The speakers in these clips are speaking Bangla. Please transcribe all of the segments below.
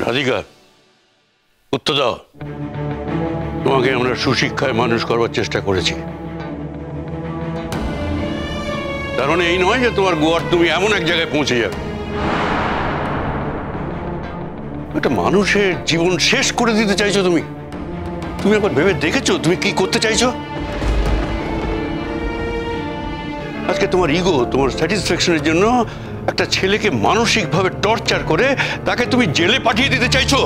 রাধিকা, উত্তর দাও। তোমাকে আমরা সুশিক্ষায় মানুষ করবার চেষ্টা করেছি, তার মানে এই নয় যে তোমার গোয়ার তুমি এমন এক জায়গায় পৌঁছে যাবে। একটা মানুষের জীবন শেষ করে দিতে চাইছো তুমি। তুমি একবার ভেবে দেখেছো তুমি কি করতে চাইছো? আজকে তোমার ইগো, তোমার স্যাটিসফ্যাকশনের জন্য একটা ছেলেকে মানসিকভাবে টর্চার করে তাকে তুমি জেলে পাঠিয়ে দিতে চাইছো?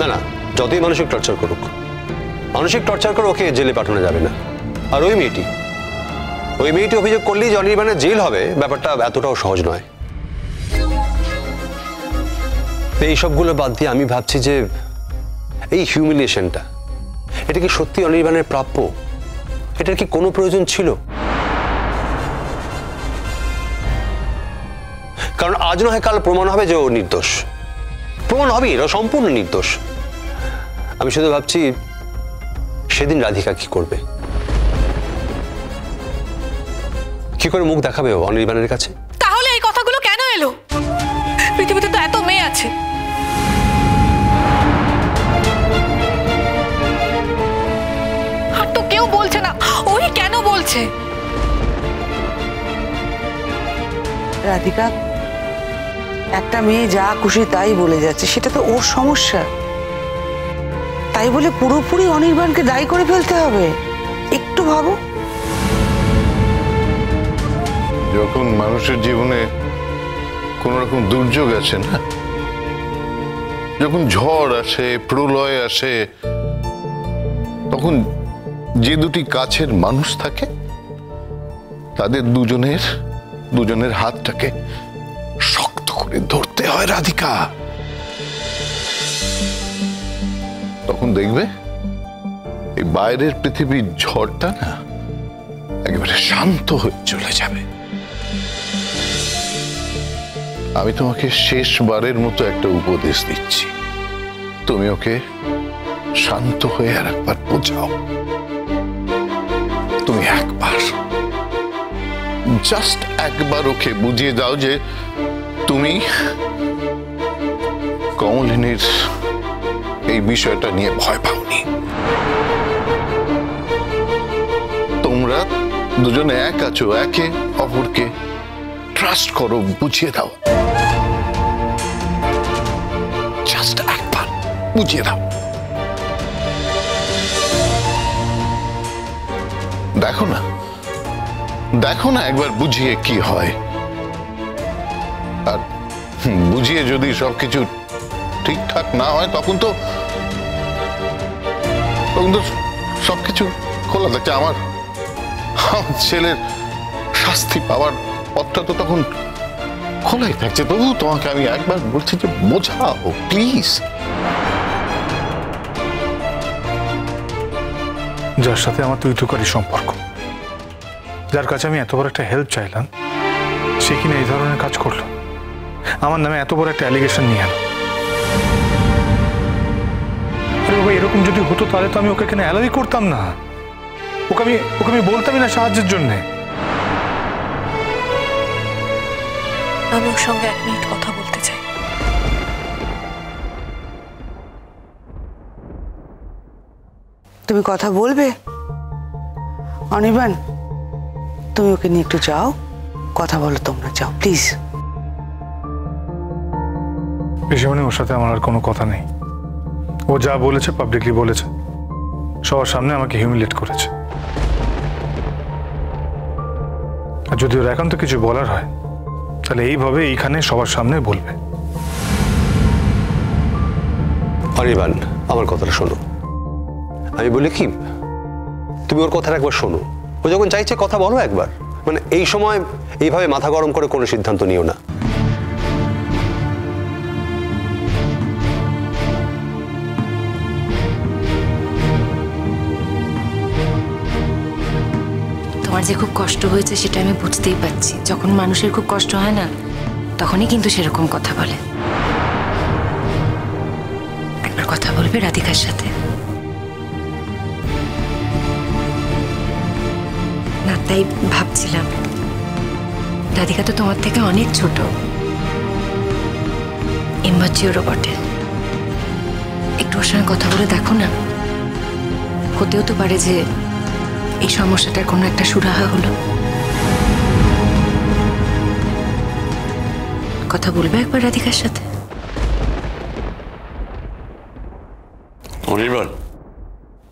না না, যতই মানসিক টর্চার করুক, মানসিক টর্চার করে ওকে জেলে পাঠানো যাবে না। আর ওই মেয়েটি অভিযোগ করলেই যে অনির্বাণের জেল হবে, ব্যাপারটা এতটাও সহজ নয়। এই সবগুলো বাদ দিয়ে আমি ভাবছি যে এই হিউমিলিয়েশনটা, এটা কি সত্যি অনির্বাণের প্রাপ্য? এটার কি কোনো প্রয়োজন ছিল? কারণ আজ নয় কাল প্রমাণ হবে যে ও নির্দোষ, প্রমাণ হবে এরা সম্পূর্ণ নির্দোষ। আমি শুধু ভাবছি সেদিন রাধিকা কি করবে, কি করে মুখ দেখাবে ও অনির্বাণের কাছে? তাহলে এই কথাগুলো কেন এলো? পৃথিবীতে তো এত মেয়ে আছে। আর তো কেউ বলছে না, ওই কেন বলছে? রাধিকা, একটা মেয়ে যা খুশি তাই বলে যাচ্ছে, সেটা তো ওর সমস্যা। তাই বলে পুরোপুরি অনির্বাণকে দায়ী করে ফেলতে হবে? একটু ভাবো। যখন মানুষের জীবনে কোন রকম দুর্যোগ আসে না, যখন ঝড় আসে, প্রলয় আসে, তখন যে দুটি কাছের মানুষ থাকে তাদের দুজনের হাতটাকে শক্ত করে ধরতে হয় রাধিকা। তখন দেখবে এই বাইরের পৃথিবীর ঝড়টা না একেবারে শান্ত হয়ে চলে যাবে। আমি তোমাকে শেষবারের মতো একটা উপদেশ দিচ্ছি, তুমি ওকে শান্ত হয়ে আর একবার বোঝাও। তুমি জাস্ট একবার ওকে বুঝিয়ে দাও যে তুমি কমলিনীর এই বিষয়টা নিয়ে ভয় পাওনি। তোমরা দুজনে এক আছো, একে অপরকে ট্রাস্ট করো, বুঝিয়ে দাও। জাস্ট একবার বুঝিয়ে দাও। দেখো না একবার বুঝিয়ে কি হয়। আর বুঝিয়ে যদি সবকিছু ঠিকঠাক না হয় তখন তো সবকিছু খোলা থাকে। আমার ছেলের শাস্তি পাওয়ার পথটা তো তখন খোলাই থাকছে। তবু তোমাকে আমি একবার বলছি যে বোঝাও প্লিজ। যার সাথে আমার তুই-তুকারি সম্পর্ক, যার কাছে আমি এত বড় একটা হেল্প চাইলাম, সে কিনা এই ধরনের কাজ করলো, আমার নামে এত বড় একটা অ্যালিগেশন নিয়ে এলো। আরে বাবা, এরকম যদি হতো তাহলে তো আমি ওকে কেন অ্যালাউই করতাম না। ওকে আমি বলতামই না সাহায্যের জন্যে। আমি ওর সঙ্গে 1 মিনিট কথা বলতে চাই। তুমি কথা বলবে? অনির্বাণ, তুমি ওকে নিয়ে একটু যাও, কথা বলো। তোমরা যাও প্লিজ। পিসিমণি, ওর সাথে আমার আর কোনো কথা নেই। ও যা বলেছে পাবলিকলি বলেছে, সবার সামনে আমাকে হিউমিলিয়েট করেছে। আর যদি ওর এখন তো কিছু বলার হয় তাহলে এইভাবে এইখানে সবার সামনে বলবে। অনির্বাণ, আমার কথাটা শোনো। আমি বলি কি, তুমি ওর কথাটা একবার শোনো। ও যখন চাইছে কথা বলো একবার। মানে এই সময় এইভাবে মাথা গরম করে কোনো সিদ্ধান্ত নিও না। তোমার যে খুব কষ্ট হয়েছে সেটা আমি বুঝতেই পারছি। যখন মানুষের খুব কষ্ট হয় না, তখনই কিন্তু সেরকম কথা বলে। একবার কথা বলবে রাধিকার সাথে। না, তাই ভাবছিলাম রাধিকা তো তোমার থেকে অনেক ছোট, ইম্যাচিওরও বটে। একটু ওর সঙ্গে কথা বলে দেখো না, হতেও তো পারে যে এই সমস্যাটার কোনো একটা সুরাহা হলো। কথা বলবে একবার রাধিকার সাথে? অনির্বাণ,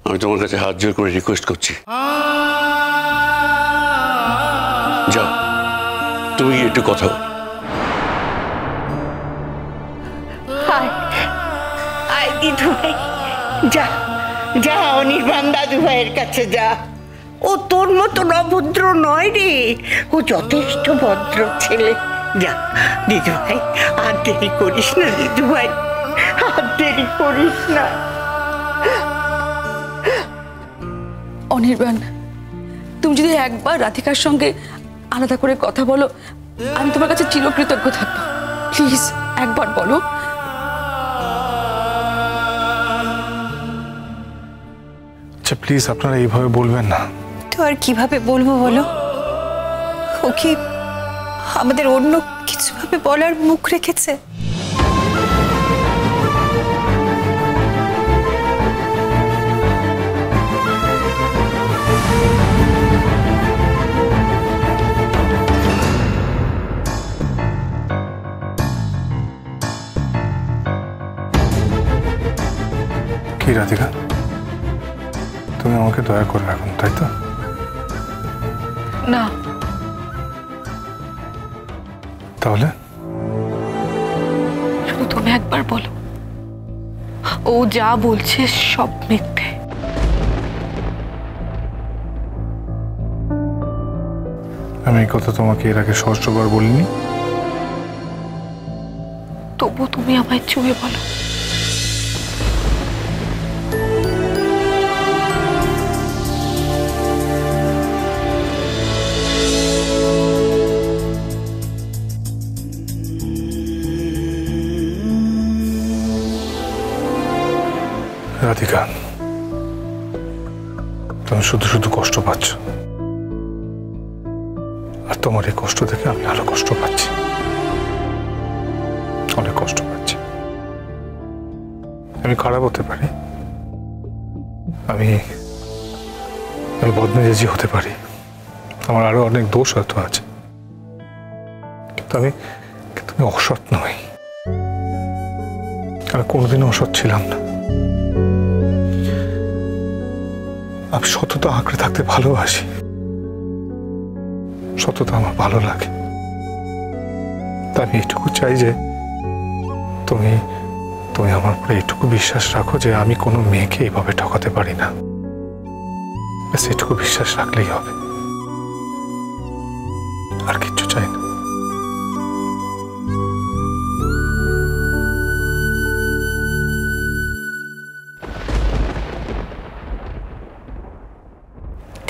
আমি তোমার কাছে হাত জোর করে রিকোয়েস্ট করছি, যাও তুমি গিয়ে একটু কথা বলো। আয় দিদু ভাই, যা যা অনির্বাণ দাদু ভাইয়ের কাছে যা। ও তোর মতন অভদ্র নয় রে, ও যথেষ্ট ভদ্র ছেলে। যা দিদু ভাই, আর দেরি করিস না দিদু ভাই, আর দেরি করিস না। অনির্বাণ, তুমি যদি একবার রাধিকার সঙ্গে আলাদা করে কথা বলো, আমি তোমার কাছে চিরকৃতজ্ঞ থাকবো। প্লিজ একবার বলো। আচ্ছা প্লিজ, আপনারা এইভাবে বলবেন না। তো আর কিভাবে বলবো বলো? ও কি আমাদের অন্য কিছু ভাবে বলার মুখ রেখেছে? কি রাধিকা, তুমি আমাকে দয়া করবে এখন, তাই তো? না, তাহলে শুধু তুমি একবার বলো, ও যা বলছে সব মিথ্যে। আমি এই কথা তোমাকে এর আগে সহস্রবার বলিনি। তবু তুমি আমায় চুয়ে বলো। রাধিকা, তুমি শুধু শুধু কষ্ট পাচ্ছ, আর তোমার এই কষ্ট থেকে আমি আরো কষ্ট পাচ্ছি, অনেক কষ্ট পাচ্ছি। আমি খারাপ হতে পারি, আমি বদমেজাজি হতে পারি, আমার আরো অনেক দোষ হয়তো আছে, কিন্তু আমি অসৎ নই। আমি কোনোদিনও অসৎ ছিলাম না। আমি সততা আঁকড়ে থাকতে ভালোবাসি, সততা আমার ভালো লাগে। তা আমি এইটুকু চাই যে তুমি তুমি আমার উপরে এইটুকু বিশ্বাস রাখো যে আমি কোনো মেয়েকে এইভাবে ঠকাতে পারি না। ব্যাস এইটুকু বিশ্বাস রাখলেই হবে, আর কিচ্ছু চাই না।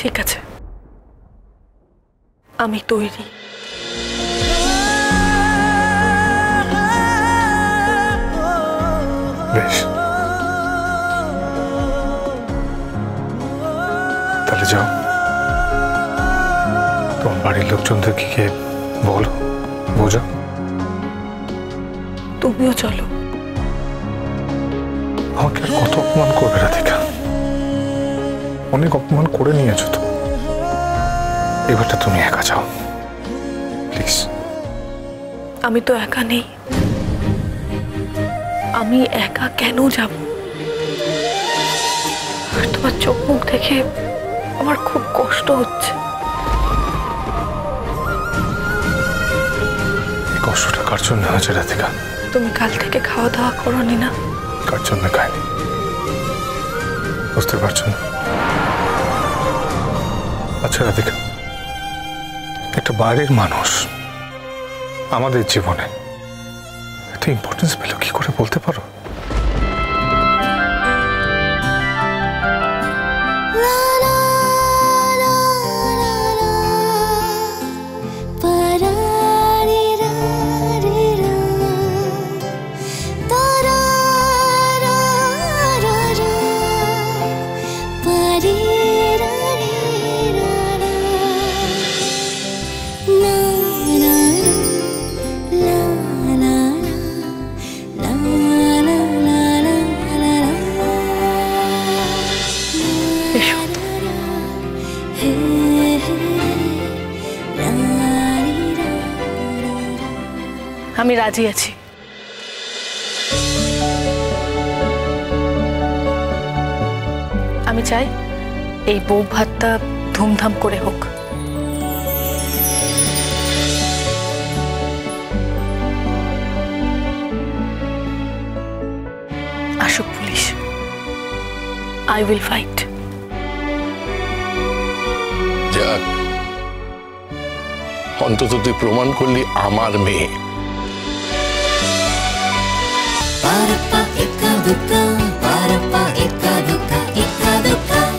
ঠিক আছে, আমি তৈরি। বেশ, তাহলে যাও, তোমার বাড়ির লোকজনদেরকে গিয়ে বলো, বোঝাও। তুমিও চলো। আমাকে আর কত অপমান করবে রাধিকা? অনেক অপমান করে নিয়েছো তো, এবারটা তুমি একা যাও প্লিজ। আমি তো একা নেই, আমি একা কেন যাব? আর তোমার চোখ মুখ দেখে আমার খুব কষ্ট হচ্ছে। এই কষ্টটা কার জন্য হয়েছে রাধিকা? তুমি কাল থেকে খাওয়া দাওয়া করোনি না? কার জন্য খাইনি বুঝতে পারছো না? আচ্ছা রাধিকা, একটা বাইরের মানুষ আমাদের জীবনে এত ইম্পর্টেন্স পেল কি করে বলতে পারো? na আমি রাজি আছি। আমি চাই এই বউ ভাতটা ধুমধাম করে হোক। আসুক পুলিশ, আই উইল ফাইট। যাক, অন্তত তুই প্রমাণ করলি আমার মেয়ে।